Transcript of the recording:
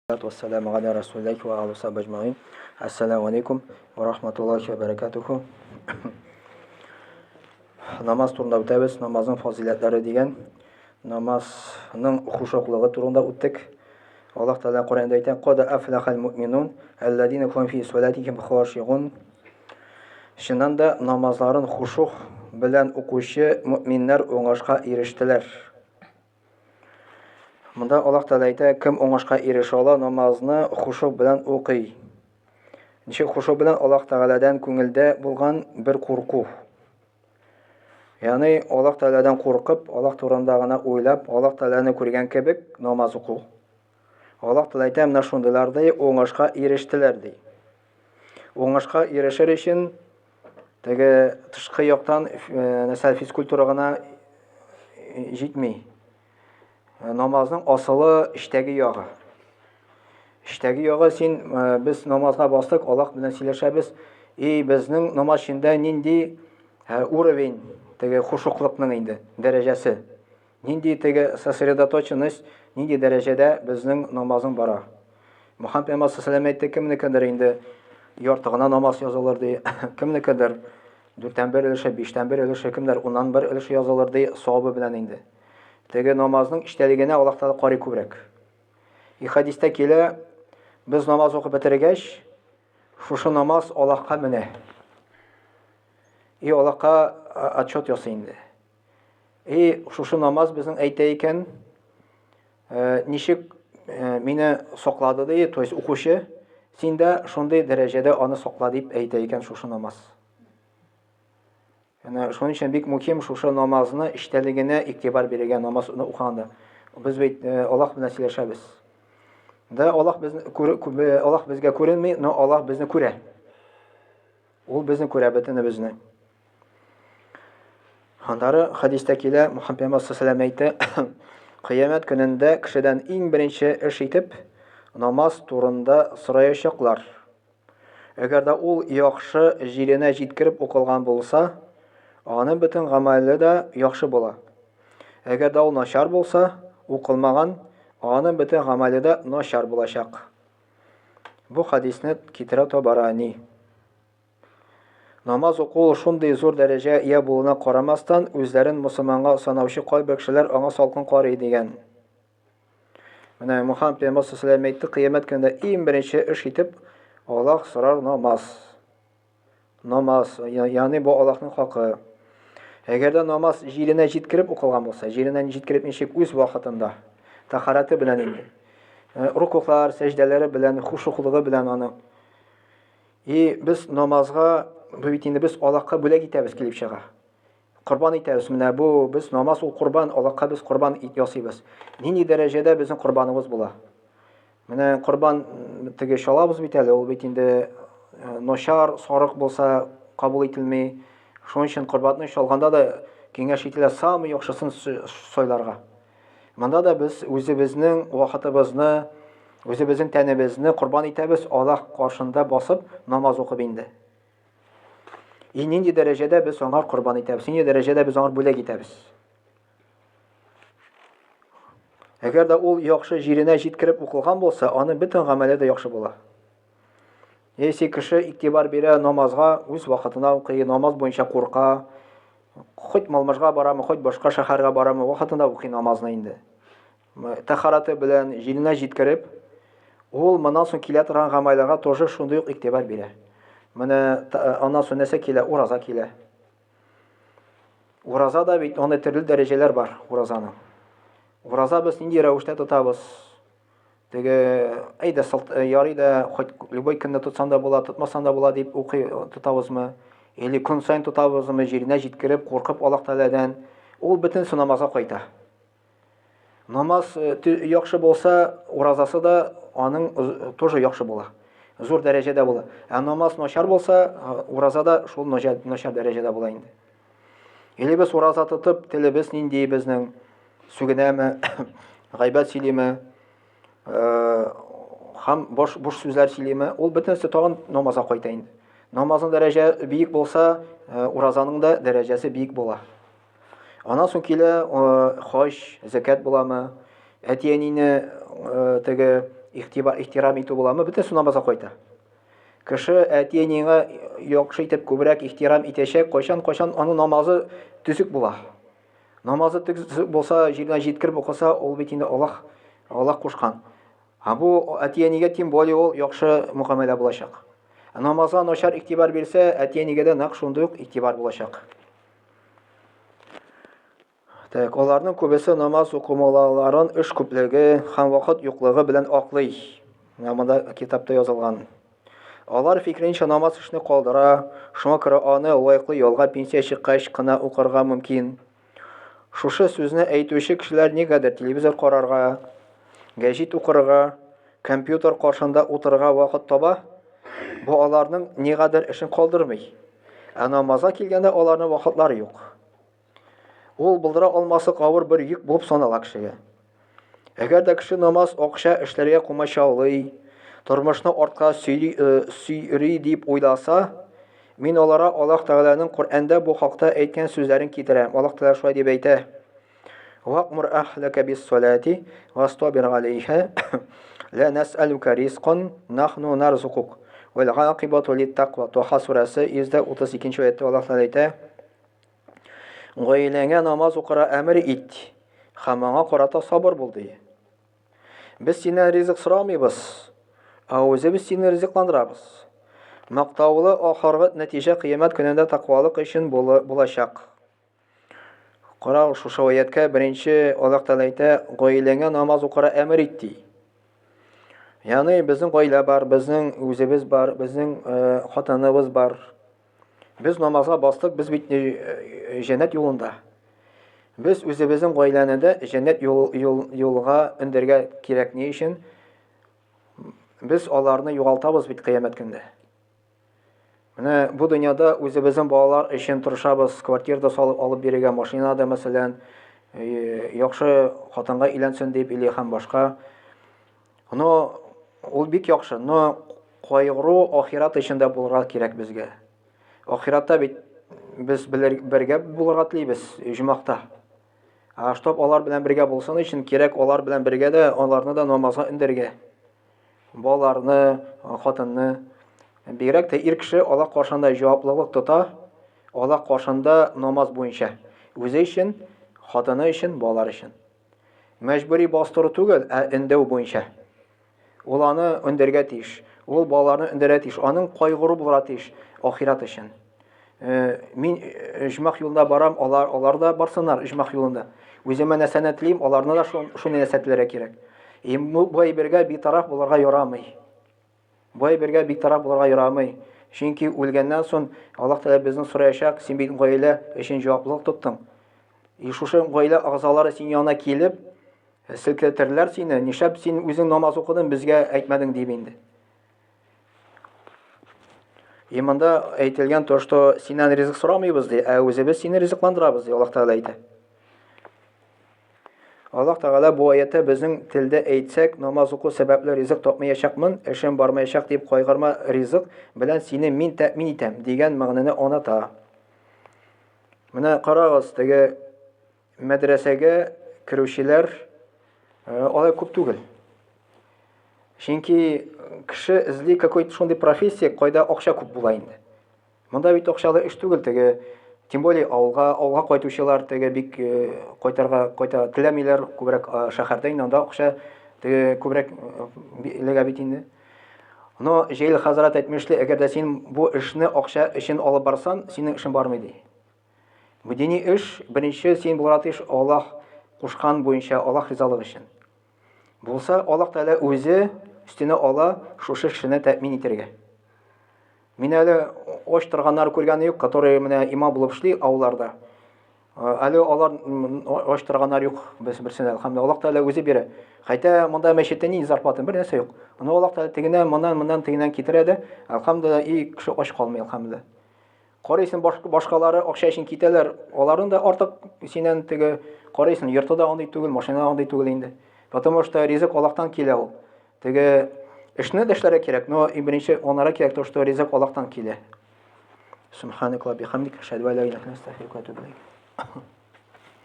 Wassalamu ala rasulillahi wa ala sahbihi ajma'in. Assalamu alaikum wa rahmatullahi wa barakatuhu. Namaz turunda o'tamiz. Namazning fazilatlari degan namazning xushuqligi turida o'tdik. Alloh taolo Qur'onda aytgan: "Qad aflahal mu'minun allazina hum fi solatihim khoshi'un." Shundan namazlarini xushuq bilan o'quvchi mu'minlar o'ng'ashga erishdilar. Bunda Alloh taolo aytadi, kim o'ng'ashga erisha ola, namozni xushuq bilan o'qiy. Nishik xushuq bilan Alloh taoladan ko'ngilda bo'lgan bir qo'rquv. Ya'ni Alloh taoladan qo'rqib, Alloh to'g'risida o'ylab, Alloh taolani ko'rgan kebek namoz o'qu. Alloh taolo aytadi, mana shundalarda o'ng'ashga erishdilar deydi. O'ng'ashga erishir uchun tishqi yoqdan nasal fizkulturagina yetmay. Namazning aslı ishtagi yog'i. Ishtagi yog'i sen biz namozga bosdik, Alloh bilan silashamiz. Bizning namoz shunda nindi уровень xushuqlikning endi darajasi. Nindi sosredotоченность nindi darajada bizning namozing bora. Muhammad payg'ambar sollallohu alayhi vasallam aytdi, kimnikidir endi yortig'ina namoz yozilar deydi. Kimnikidir 4dan 1 ulushi, 5dan 1 ulushi, kimdir 10dan 1 ulushi yozilar deydi savobi bilan endi. Namazning ishtaligini Alloh taolo qori ko'brak. Hadisda kela biz namoz o'qib bitirgach, shu namoz Allohga mine. Allohga отчет yasaydi. Shu namoz bizning aytay ekan, nishik meni saqladi deydi, to есть o'qishi, senda shunday darajada uni saqla deb aytay ekan shu namoz. Yani shuning uchun bek muhim shu namozni ishtaligini e'tibor bergan namozni o'qiganda. Biz Alloh bilan silashamiz. Alloh bizga ko'rinmay, Alloh bizni ko'ra. U bizni ko'ra, bizni. Handari hadisda kela Muhammad payg'ambar sollallohu alayhi vasallam aytdi, qiyomat kunida kishidan eng birinchi ish etib namoz turida so'rayashaqlar. Agarda u yaxshi jirina yetkirib o'qilgan bo'lsa, onun bütün amali da yaxshi bo'ladi. Agarda u nashar bo'lsa, o'qilmagan, onun bütün amali da nashar bo'lacaq. Bu hadisni Kitira Tabarani. Namoz o'qu shunday zo'r darajaga ega bo'lishine qaramasdan o'zlarini musulmonga sanavchi qolib kishilar ona salqin qori degan. Mana Muhammad payg'ambar sollallohu alayhi vasallam aytdi, qiyomat kunida eng birinchi ish etib Alloh so'rar namoz. Namoz, ya'ni bu Allohning haqqi. Agarda namoz jirina yetkirib o'qilgan bo'lsa, jirina yetkirib nishik o'z vaqtida, tahorati bilan endi. Rukuqlar, sajdalari bilan, xushuqligi bilan uni. Biz namozga bu bitinde biz Allohga bo'lak etamiz kelib chiqa. Qurbon etamiz. Mana bu biz namoz ul qurbon, Allohga biz qurbon yasaymiz. Nini darajada bizning qurbonimiz bo'la. Mana qurbon shalabız bitadi, ul bitinde noshar, soriq bo'lsa qabul etilmay. Shuning uchun qurbonni shalganda da kengash etilar sami yaxshisin so'ylarga. Bunda da biz o'zimizning vaqtimizni, o'zimizning tanimizni qurbon etamiz, Alloh qarshida bosib namoz o'qib endi. Nindi darajada biz onlar qurbon etamiz, nindi darajada biz onlar bo'lak etamiz. Agarda u yaxshi jirina yetkirib o'qilgan bo'lsa, uni butun amaliyati yaxshi bo'ladi. Kishi e'tibor bera namozga o'z vaqtida o'qiy, namoz bo'yicha qo'rqa, xud malmashga borami, xud boshqa shaharga borami, vaqtida o'qiy namozni endi. Tahorati bilan jirina yetkirib, u mana so'ng keladigan amallarga to'g'ri shunday e'tibor bera. Mana ondan so'ng nasa kela, uraza kela. Urazada bit onda turli darajalar bor, urazaning. Uraza biz nindi ravishda tutamiz. Ayda yarida любой kunni tutsan da bo'ladi, tutmasan da bo'ladi deb o'qiy tutavizmi? Eli kun sayin tutavizmi? Jirina yetkirib, qo'rqib Alloh taoladan u butun namozga qo'ydi. Namoz yaxshi bo'lsa, urazasi da uning to'g'ri yaxshi bo'ladi. Zo'r darajada bo'ladi. Namoz noshar bo'lsa, urazada shu noshar darajada bo'ladi endi. Eli biz uraza tutib, tilimiz nindi bizning sugunami, g'aybat silimi, ham bosh so'zlar silimi, ul bitinisi tag'in namozga qo'ydi endi. Namozning darajasi buyuk bo'lsa, urazaning da darajasi buyuk bo'ladi. Ondan so'ng kela xo'sh, zakat bo'lami, atiyanini ихтирам итү буламы, бөтенсе намазга кайта. Кеше әти-әнигә яхшы итеп күбрәк ихтирам итәчәк, кайчан аның намазы төзек була. Намазы төзек булса, җиргә җиткереп укыса, ул бит инде Аллаһ кушкан. Бу әти-әнигә тем более ул яхшы мөхәмәлә булачак. Намазга начар игътибар бирсә, әти-әнигә дә нәкъ шундый ук игътибар булачак. Так, аларның күбесе намаз укымауларын эш күплеге һәм вакыт юклыгы белән аклый. Монда китапта язылган. Алар фикренчә намаз эшне калдыра, шуңа күрә аны лаеклы ялга пенсия чыккач кына укырга мөмкин. Шушы сүзне әйтүче кешеләр нигәдер телевизор карарга, гәҗит укырга, компьютер каршында утырырга вакыт таба, бу аларның нигәдер эшен калдырмый. Намазга килгәндә аларның вакытлары юк. Ул булдыра алмасы авыр бер йөк булып санала кешегә. Әгәр дә кеше намаз акча эшләргә кумачаулый, тормышны артка сөйри дип уйласа, мин аларга Аллаһ Тәгаләнең Коръәндә бу хакта әйткән сүзләрен китерәм. Аллаһ Тәгалә шулай дип әйтә: "Вaqmur ahlaka bis-salati wastabir 'alayha, la nas'aluka rizqan, nahnu narzuquk, wal 'aqibatu lit-taqwa." Таха сурәсе 132-нче аятта Аллаһ Тәгалә әйтә: "Гаиләңә намаз укыра әмер ит, һәм аңа карата сабыр бул" ди. Без синнән ризык сорамыйбыз, үзебез сине ризыкландырабыз. Мактаулы ахыргы нәтиҗә кыямәт көнендә тақвалык өчен булачак. Кара шушы аяткә беренче Аллаһ Тәгалә әйтә: "Гаиләңә намаз укыра әмер ит" ди. Ягъни безнең гаилә бар, безнең үзебез бар, безнең хатыныбыз бар. Без намазга бастык, без бит җәннәт юлында. Без үзебезнең гаиләне дә җәннәт юлга өндәргә кирәк ни өчен? Без аларны югалтабыз бит кыямәт көндә. Менә бу дөньяда үзебезнең балалар өчен тырышабыз, квартирада салып алып бирергә, машинада мәсәлән, яхшы хатынга өйләнсен дип или һәм башка. Но ул бик яхшы, но кайгыру ахират өчен дә булырга кирәк безгә. Ахиратта бит без бергә булырга телибез, җумакта. Штаб алар белән бергә булсын өчен кирәк, алар белән бергә дә аларны да намазга өндәргә. Балаларны, хатынны, бигрәк тә ир кеше Аллаһ каршында җаваплылык тота, Аллаһ каршында намаз буенча. Үзе өчен, хатыны өчен, балалар өчен. Мәҗбүри бастыру түгел, өндәү буенча. Ул аны өндәргә тиеш. Ул балаларны өндәргә тиеш. Аның кайгыру булырга тиеш ахират өчен. Мин җмах юлында барам, алар да барсыннар җмах юлында. Үземә нәрсәне телим, аларны да шуны нәрсәтләргә кирәк. Бу әйбергә битараф булырга ярамый. Бу әйбергә битараф булырга ярамый. Чөнки үлгәннән соң Аллаһ Тәгалә безне сораячак: "Син бит гаилә өчен җаваплылык тоттың. Шушы гаилә агзалары син янына килеп, селкетерләр сине. Нишләп син үзең намаз укыдың, безгә әйтмәдең" дип инде. Монда әйтелгән то, что синнән ризык сорамыйбыз ди, үзебез сине ризыкландырабыз ди Аллаһ Тәгалә әйтә. Аллаһ Тәгалә бу аятта безнең телдә әйтсәк, намаз уку сәбәпле ризык тапмаячакмын, эшем бармаячак дип кайгырма, ризык белән сине мин тәэмин итәм дигән мәгънәне аңлата. Менә карагыз, теге мәдрәсәгә керүчеләр алай күп түгел. Чөнки кеше эзли какой-то шундый профессия, кайда акча күп була инде. Монда бит акчалы эш түгел, теге тем более ауга кайтучылар теге бик кайта теләмиләр, күбрәк шәһәрдә инде анда акча теге күбрәк лега бит инде. Но җәйл хәзрәт әйтмешли, әгәр дә син бу эшне акча өчен алып барсаң, синең эшең бармый ди. Бу дини эш беренче син булырга тиеш Аллаһ кушкан буенча, Аллаһ ризалыгы өчен. Булса, Аллаһ Тәгалә үзе үстенә ала шушы эшне тәэмин итәргә. Мин әле оштырганнар күргәне юк, которые менә имам булып эшли ауларда. Әле алар оштырганнар юк, берсенә әлхәмдулилlah, Аллаһ Тәгалә үзе бирә. Хәтта монда мәчеттә ни зарплата бер нәрсә юк. Аны Аллаһ Тәгалә тегеннән, моннан тегеннән китерә дә, әлхәмдулилlah, кеше ач калмый, әлхәмдулилlah. Карыйсың, башкалары акча өчен китәләр, аларның да артык синнән теге карыйсың, йортыда андый түгел, машинада андый түгел инде. Потому что ризык Аллаһтан килә ул. Теге эшне дә эшләргә кирәк, но беренче онара кирәк, то что ризык Аллаһтан килә. Субханаклаһ бихамдик, ашһаду ан ла илаха илля анта, астагфирука ва атубу илейк.